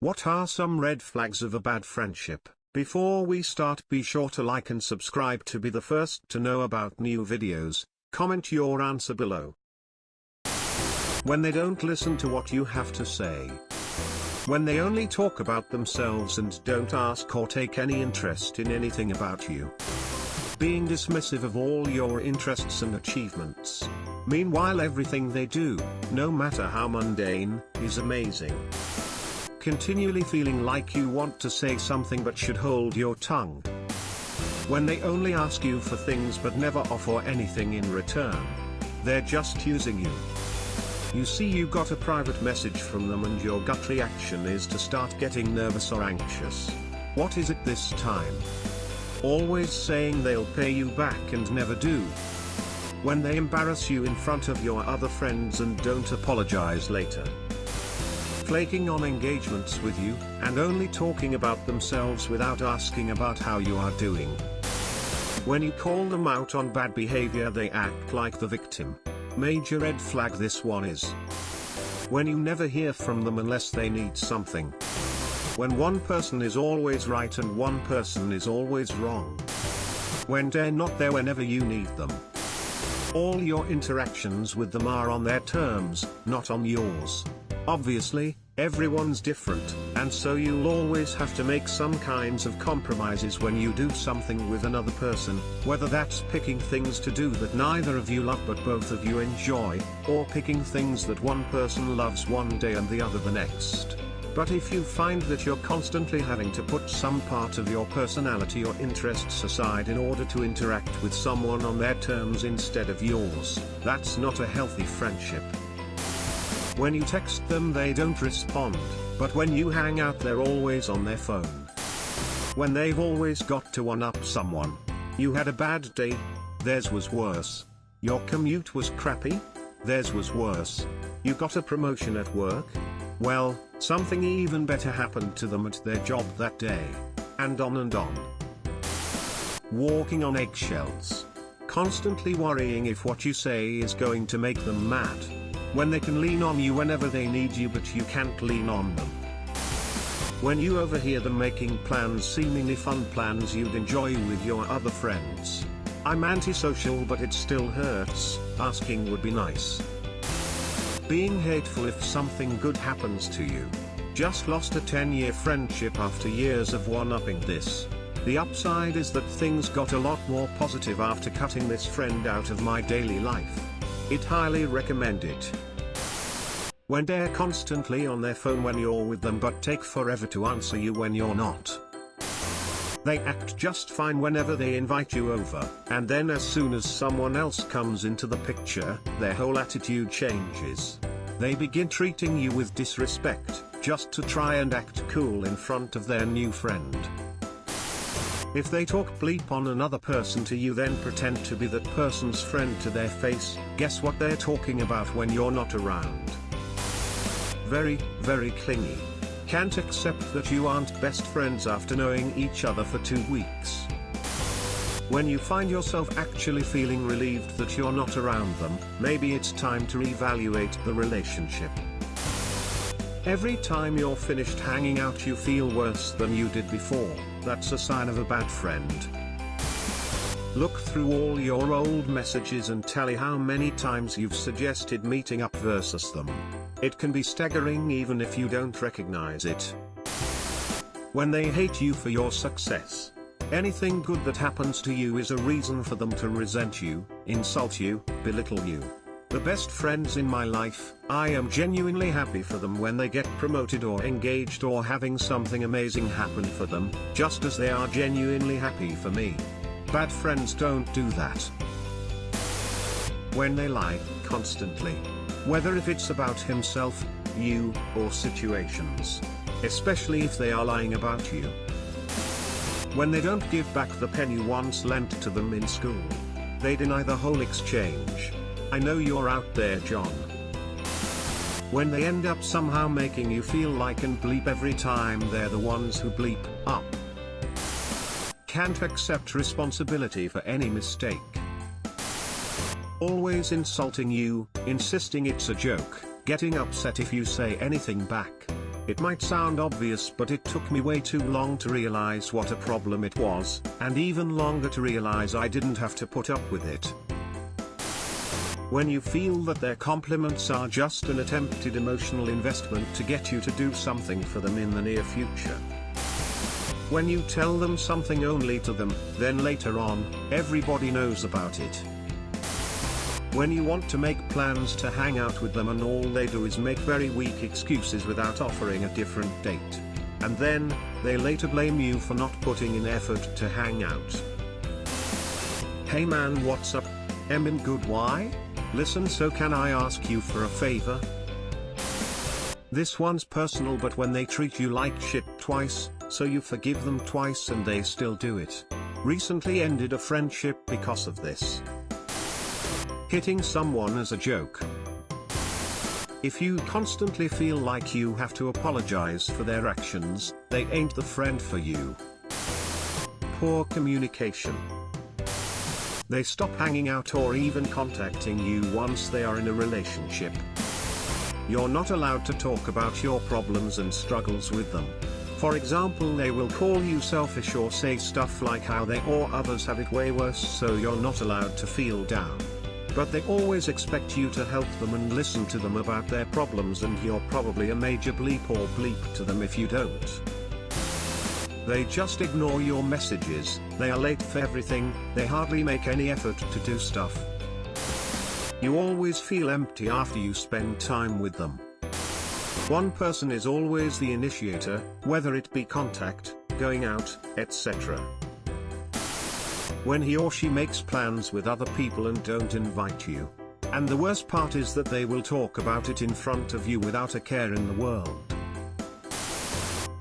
What are some red flags of a bad friendship? Before we start, be sure to like and subscribe to be the first to know about new videos. Comment your answer below. When they don't listen to what you have to say. When they only talk about themselves and don't ask or take any interest in anything about you. Being dismissive of all your interests and achievements. Meanwhile, everything they do, no matter how mundane, is amazing. Continually feeling like you want to say something but should hold your tongue. When they only ask you for things but never offer anything in return. They're just using you. You see, you got a private message from them and your gut reaction is to start getting nervous or anxious. What is it this time? Always saying they'll pay you back and never do. When they embarrass you in front of your other friends and don't apologize later. Flaking on engagements with you, and only talking about themselves without asking about how you are doing. When you call them out on bad behavior, they act like the victim. Major red flag this one is. When you never hear from them unless they need something. When one person is always right and one person is always wrong. When they're not there whenever you need them. All your interactions with them are on their terms, not on yours. Obviously, everyone's different, and so you'll always have to make some kinds of compromises when you do something with another person, whether that's picking things to do that neither of you love but both of you enjoy, or picking things that one person loves one day and the other the next. But if you find that you're constantly having to put some part of your personality or interests aside in order to interact with someone on their terms instead of yours, that's not a healthy friendship. When you text them they don't respond, but when you hang out they're always on their phone. When they've always got to one-up someone. You had a bad day? Theirs was worse. Your commute was crappy? Theirs was worse. You got a promotion at work? Well, something even better happened to them at their job that day. And on and on. Walking on eggshells. Constantly worrying if what you say is going to make them mad. When they can lean on you whenever they need you but you can't lean on them. When you overhear them making plans, seemingly fun plans you'd enjoy with your other friends. I'm antisocial but it still hurts, asking would be nice. Being hateful if something good happens to you. Just lost a 10-year friendship after years of one-upping this. The upside is that things got a lot more positive after cutting this friend out of my daily life. I'd highly recommend it. When they're constantly on their phone when you're with them but take forever to answer you when you're not. They act just fine whenever they invite you over, and then as soon as someone else comes into the picture, their whole attitude changes. They begin treating you with disrespect, just to try and act cool in front of their new friend. If they talk bleep on another person to you then pretend to be that person's friend to their face. Guess what they're talking about when you're not around. Very, very clingy. Can't accept that you aren't best friends after knowing each other for 2 weeks. When you find yourself actually feeling relieved that you're not around them, maybe it's time to reevaluate the relationship. Every time you're finished hanging out you feel worse than you did before. That's a sign of a bad friend. Look through all your old messages and tally how many times you've suggested meeting up versus them. It can be staggering even if you don't recognize it. When they hate you for your success. Anything good that happens to you is a reason for them to resent you, insult you, belittle you. The best friends in my life, I am genuinely happy for them when they get promoted or engaged or having something amazing happen for them, just as they are genuinely happy for me. Bad friends don't do that. When they lie, constantly. Whether if it's about himself, you, or situations. Especially if they are lying about you. When they don't give back the pen you once lent to them in school. They deny the whole exchange. I know you're out there, John. When they end up somehow making you feel like and bleep every time they're the ones who bleep up. Can't accept responsibility for any mistake. Always insulting you, insisting it's a joke, getting upset if you say anything back. It might sound obvious, but it took me way too long to realize what a problem it was, and even longer to realize I didn't have to put up with it. When you feel that their compliments are just an attempted emotional investment to get you to do something for them in the near future. When you tell them something only to them, then later on, everybody knows about it. When you want to make plans to hang out with them and all they do is make very weak excuses without offering a different date. And then, they later blame you for not putting in effort to hang out. Hey man, what's up? In good, why? Listen, so can I ask you for a favor? This one's personal, but when they treat you like shit twice, so you forgive them twice and they still do it. Recently ended a friendship because of this. Hitting someone as a joke. If you constantly feel like you have to apologize for their actions, they ain't the friend for you. Poor communication. They stop hanging out or even contacting you once they are in a relationship. You're not allowed to talk about your problems and struggles with them. For example, they will call you selfish or say stuff like how they or others have it way worse, so you're not allowed to feel down. But they always expect you to help them and listen to them about their problems, and you're probably a major bleep or bleep to them if you don't. They just ignore your messages, they are late for everything, they hardly make any effort to do stuff. You always feel empty after you spend time with them. One person is always the initiator, whether it be contact, going out, etc. When he or she makes plans with other people and don't invite you. And the worst part is that they will talk about it in front of you without a care in the world.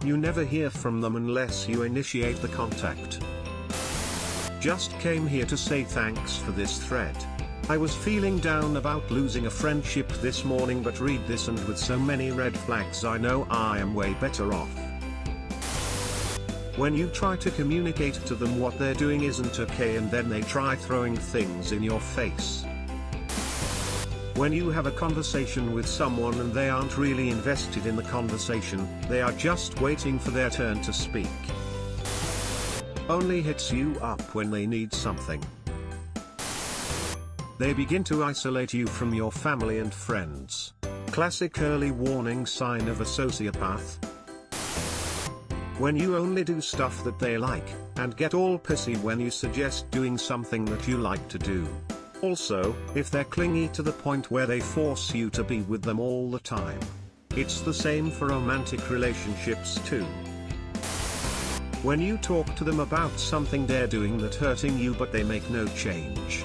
You never hear from them unless you initiate the contact. Just came here to say thanks for this thread. I was feeling down about losing a friendship this morning, but read this and with so many red flags I know I am way better off. When you try to communicate to them what they're doing isn't okay and then they try throwing things in your face. When you have a conversation with someone and they aren't really invested in the conversation, they are just waiting for their turn to speak. Only hits you up when they need something. They begin to isolate you from your family and friends. Classic early warning sign of a sociopath. When you only do stuff that they like, and get all pissy when you suggest doing something that you like to do. Also, if they're clingy to the point where they force you to be with them all the time. It's the same for romantic relationships too. When you talk to them about something they're doing that's hurting you but they make no change.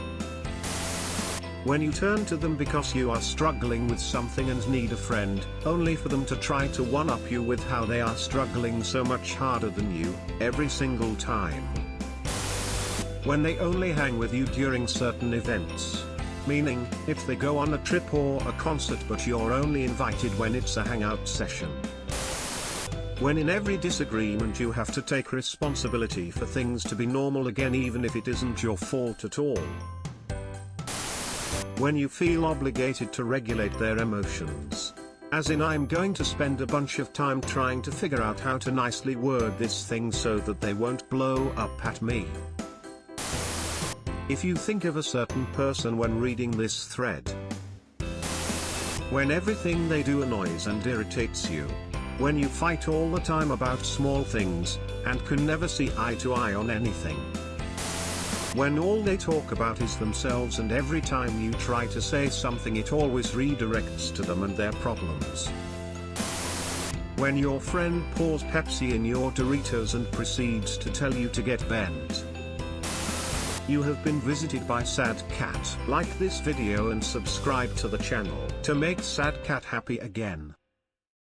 When you turn to them because you are struggling with something and need a friend, only for them to try to one-up you with how they are struggling so much harder than you, every single time. When they only hang with you during certain events. Meaning, if they go on a trip or a concert but you're only invited when it's a hangout session. When in every disagreement you have to take responsibility for things to be normal again even if it isn't your fault at all. When you feel obligated to regulate their emotions. As in, I'm going to spend a bunch of time trying to figure out how to nicely word this thing so that they won't blow up at me. If you think of a certain person when reading this thread. When everything they do annoys and irritates you. When you fight all the time about small things, and can never see eye to eye on anything. When all they talk about is themselves and every time you try to say something it always redirects to them and their problems. When your friend pours Pepsi in your Doritos and proceeds to tell you to get bent. You have been visited by Sad Cat. Like this video and subscribe to the channel to make Sad Cat happy again.